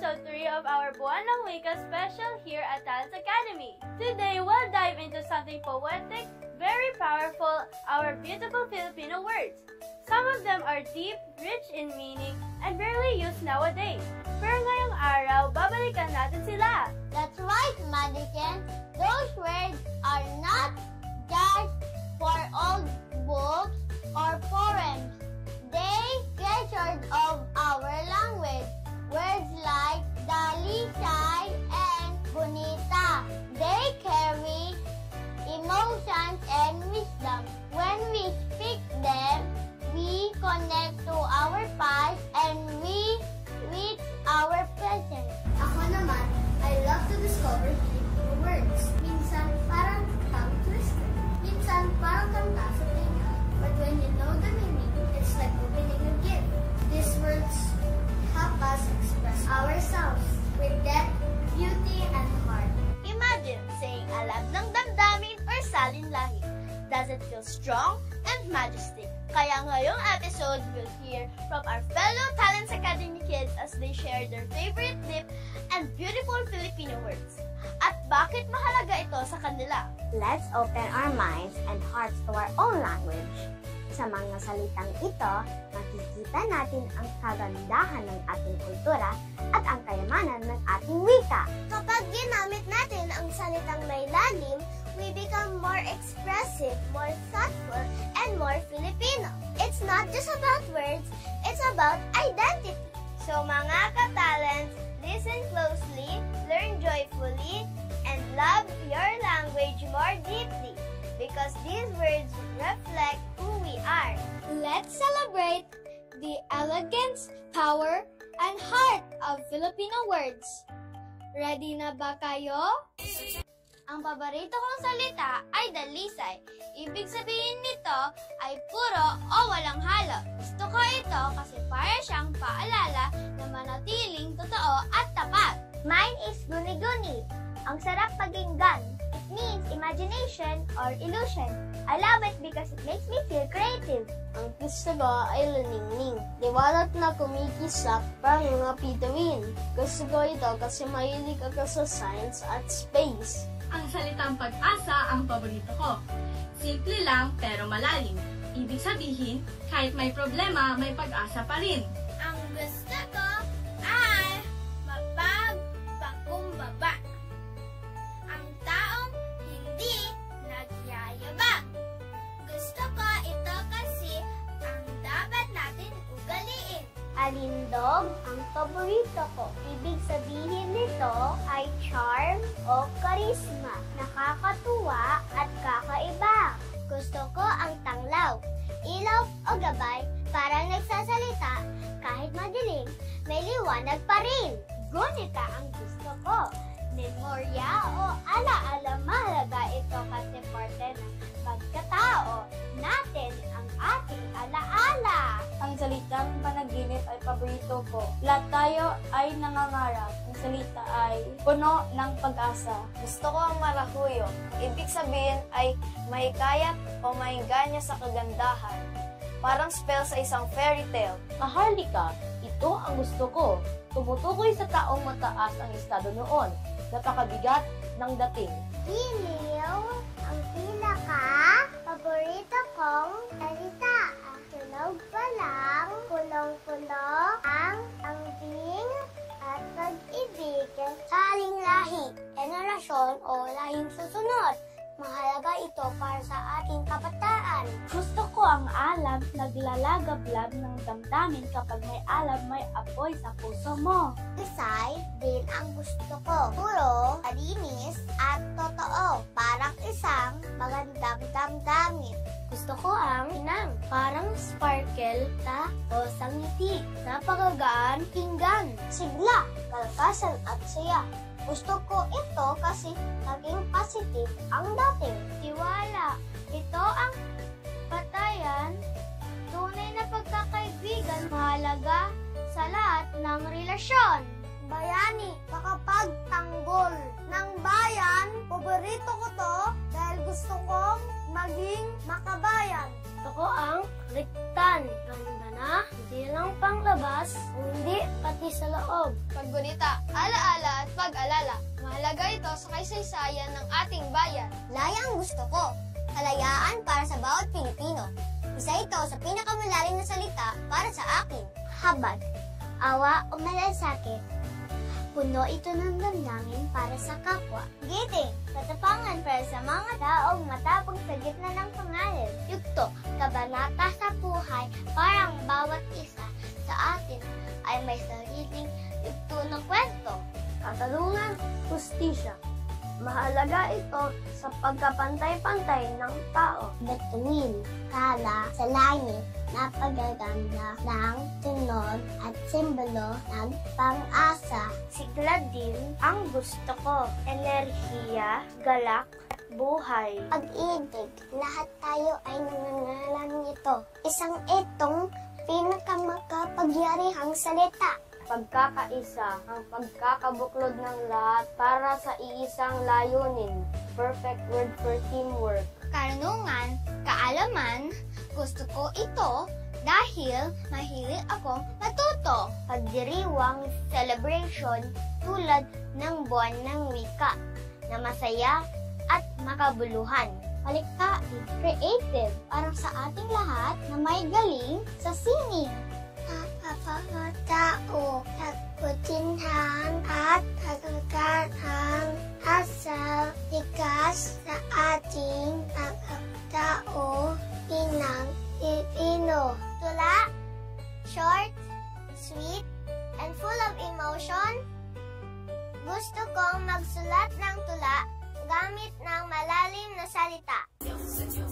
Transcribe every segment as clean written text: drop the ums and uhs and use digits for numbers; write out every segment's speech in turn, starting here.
episode 3 of our Buwan ng Wika special here at Talents Academy. Today, we'll dive into something poetic, very powerful, our beautiful Filipino words. Some of them are deep, rich in meaning, and rarely used nowadays. Pero ngayong araw, babalikan natin sila. That's right, Madiken. Those words are not just for old books or poems. They treasured of our language. Words like dalisay and bonita. They carry emotions and wisdom. When we speak them, we connect to our past and we reach our present. Ako naman, I love to discover Filipino words. Minsan parang tongue twister. Minsan parang kanta sa tenga. But when you know the meaning, it's like opening a gift. These words help us express ourselves with depth, beauty, and heart. Imagine saying alam ng damdamin or salin lahi. Does it feel strong and majestic? Kaya ngayong episode, we'll hear from our fellow Talents Academy kids as they share their favorite deep and beautiful Filipino words. At bakit mahalaga ito sa kanila? Let's open our minds and hearts to our own language. Sa mga salitang ito, makikita natin ang kagandahan ng ating kultura at ang kayamanan ng ating wika. Kapag ginamit natin ang salitang may lalim, we become more expressive, more thoughtful, and more Filipino. It's not just about words, it's about identity. So mga ka-talents, listen closely, learn joyfully, and love your language more deeply because these words reflect who we are. Let's celebrate the elegance, power, and heart of Filipino words. Ready na ba kayo? Ang paborito kong salita ay dalisay. Ibig sabihin nito ay puro o walang halo. Gusto ko ito kasi para siyang paalala na manatiling totoo at tapat. Mine is guni-guni. Ang sarap pakinggan. It means imagination or illusion. I love it because it makes me feel creative. Ang gusto ko ay laningning. Liwanag na kumikislap parang mga bituin. Gusto ko ito kasi mahilig ako sa science at space. Ang salitang pag-asa ang paborito ko. Simple lang pero malalim. Ibig sabihin, kahit may problema, may pag-asa pa rin. Ang gusto ko ay mapagpakumbaba. Ang taong hindi nagyayabang. Gusto ko ito kasi ang dapat natin ugaliin. Alindog ang paborito ko. Ibig sabihin nito ay charm o charisma, nakakatuwa at kakaiba. Gusto ko ang tanglaw, ilaw o gabay, parang nagsasalita, kahit madilim, may liwanag pa rin. Gunita ang gusto ko. Memorya o alaala, mahalaga ito kasi parte ng pagkatao natin ang ating alaala. Ang salitang panaginip ay paborito ko. Lahat tayo ay nangangarap. Ang salita ay puno ng pag-asa. Gusto ko ang marahuyo. Ibig sabihin ay mahikayat o mahinganya sa kagandahan. Parang spell sa isang fairy tale. Maharlika, ito ang gusto ko. Tumutukoy sa taong mataas ang estado noon. Napakabigat ng dating. Giliw ang paborito kong salita. Tunog pa lang, punong-puno ang ambing at pag-ibig. Saling lahi, generasyon o lahing susunod. Mahalaga ito para sa ating kabataan. Gusto ko ang alam, naglalagablab ng damdamin kapag may alam, may apoy sa puso mo. Isay din ang gusto ko. Puro, malinis at totoo. Parang isang magandang damdamin. Gusto ko ang inang, parang sparkle ta o sangiti. Napakagaan pinggan, sigla, kalakasan at saya. Gusto ko ito kasi naging positive ang dating. Tiwala, ito ang batayan, tunay na pagkakaibigan, mahalaga sa lahat ng relasyon. Bayani, makapagtanggol ng bayan, paborito ko to dahil gusto kong maging makabayan. Gusto ko ang liktan, ganda na, hindi lang panglabas, hindi pati sa loob. loob. Paggunita, alaala at pag-alala. Mahalaga ito sa kaysaysayan ng ating bayan. Laya ang gusto ko. Kalayaan para sa bawat Pilipino. Isa ito sa pinakamalalim na salita para sa akin. Habag, awa o malasakit. Puno ito ng damdamin para sa kapwa. Giting, katapangan para sa mga taong matapang sa gitna ng pangalan. Yugto, kabanata sa buhay, parang bawat isa sa atin ay may sariling yugto ng kwento. Katanungan, hustisya. Mahalaga ito sa pagkapantay-pantay ng tao. Bituin, kala, sa langit, napagaganda ng tunod at simbolo ng pang-asa. Sigla din ang gusto ko. Enerhiya, galak, buhay. Pag-ibig, lahat tayo ay nangangalan nito. Isang itong pinakamakapagyarihang salita. Pagkakaisa, ang pagkakabuklod ng lahat para sa iisang layunin. Perfect word for teamwork. Karunungan, kaalaman, gusto ko ito dahil mahilig akong matuto. Pagdiriwang celebration tulad ng buwan ng wika na masaya at makabuluhan. Palikhain, creative, para sa ating lahat na may galing sa sining. Kapapatao, kaputinhan at kagagatan asal tikas sa ating pagkatao inang Pilipino. Tula, short, sweet, and full of emotion. Gusto kong magsulat ng tula gamit ng malalim na salita.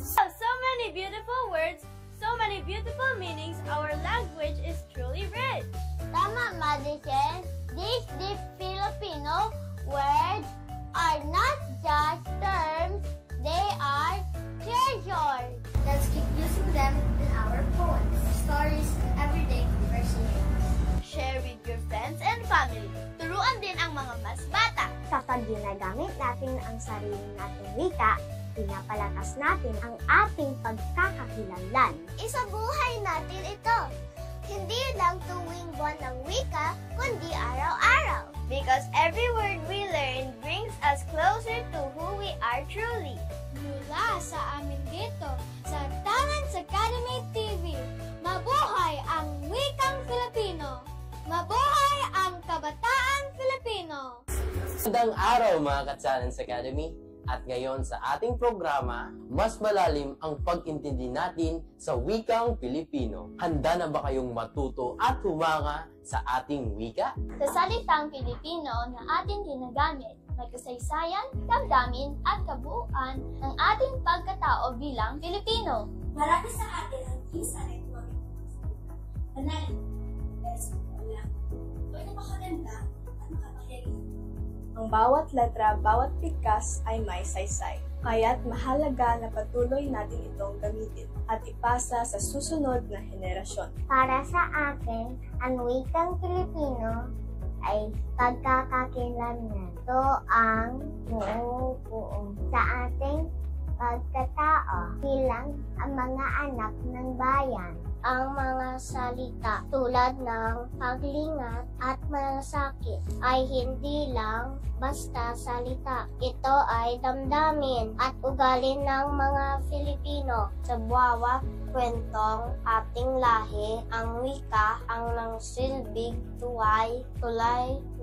So many beautiful words, so many beautiful meanings. Our language is truly rich. Tama, Madison. These deep Filipino words are not just terms, they are treasures. Let's keep using them in our poems, stories, everyday conversations. Share with your friends and family. Turuan din ang mga mas bata. Kapag ginagamit natin ang sarili nating wika, pinapalakas natin ang ating pagkakakilanlan. Isabuhay natin ito. Hindi lang tuwing buwan ng wika, kundi araw-araw. Because every word we learn brings us closer to who we are truly. Mula sa amin dito, sa Talents Academy TV, mabuhay ang wikang Filipino! Mabuhay ang kabataan Filipino! Magandang araw mga ka-Talents Academy! At ngayon sa ating programa, mas malalim ang pag-intindi natin sa wikang Pilipino. Handa na ba kayong matuto at humanga sa ating wika? Sa salitang Pilipino na ating ginagamit, may kasaysayan, damdamin at kabuuan ng ating pagkatao bilang Pilipino. Marami sa atin ang isa ay tumamit ng panahon. Pero sa lang, ito ay napakaganda at makapakirin. Ang bawat letra, bawat pikas ay may saysay. Kaya't mahalaga na patuloy natin itong gamitin at ipasa sa susunod na henerasyon. Para sa akin, ang wikang Pilipino ay pagkakakilanlan. Ito ang buong sa ating pagkatao bilang ang mga anak ng bayan. Ang mga salita tulad ng paglingat at malasakit ay hindi lang basta salita. Ito ay damdamin at ugali ng mga Filipino. Sa bawat kwentong ating lahi, ang wika ang nangsilbig tulay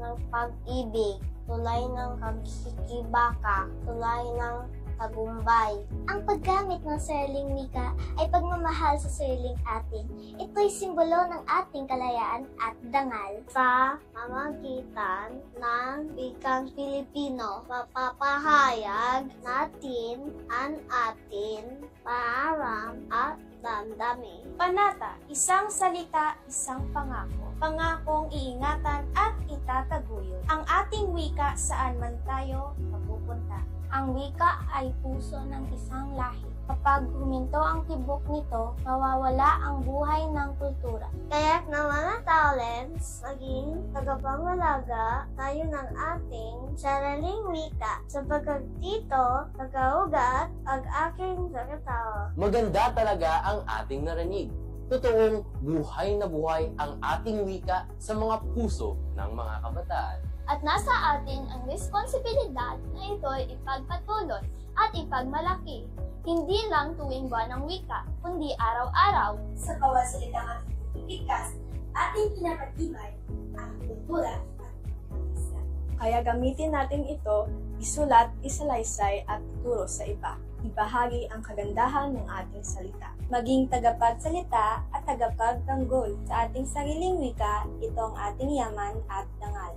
ng pag-ibig, tulay ng pagkikibaka, tulay ng tagumpay. Ang paggamit ng sariling wika ay pagmamahal sa sariling atin. Ito'y simbolo ng ating kalayaan at dangal. Sa pamamagitan ng wikang Pilipino, mapapahayag natin ang ating paaram at damdamin. Panata, isang salita, isang pangako. Pangakong iingatan at itataguyod. Ang ating wika saan man tayo mapupunta. Ang wika ay puso ng isang lahi. Kapag huminto ang tibok nito, mawawala ang buhay ng kultura. Kaya't na mga talents, maging tagapangalaga tayo ng ating sariling wika, sapagkat dito nagkaugat ang aking pagkatao. Maganda talaga ang ating narinig. totoong buhay na buhay ang ating wika sa mga puso ng mga kabataan. At nasa atin ang responsibilidad na ito'y ipagpatuloy at ipagmalaki. Hindi lang tuwing buwan ng wika, kundi araw-araw. Sa bawat salitang ating pipigkas, ating pinapatibay ang kultura at pagkakasa. Kaya gamitin natin ito, isulat, isalaysay at ituro sa iba. Ibahagi ang kagandahan ng ating salita. Maging tagapagsalita at tagapagtanggol sa ating sariling wika, ito ang ating yaman at dangal.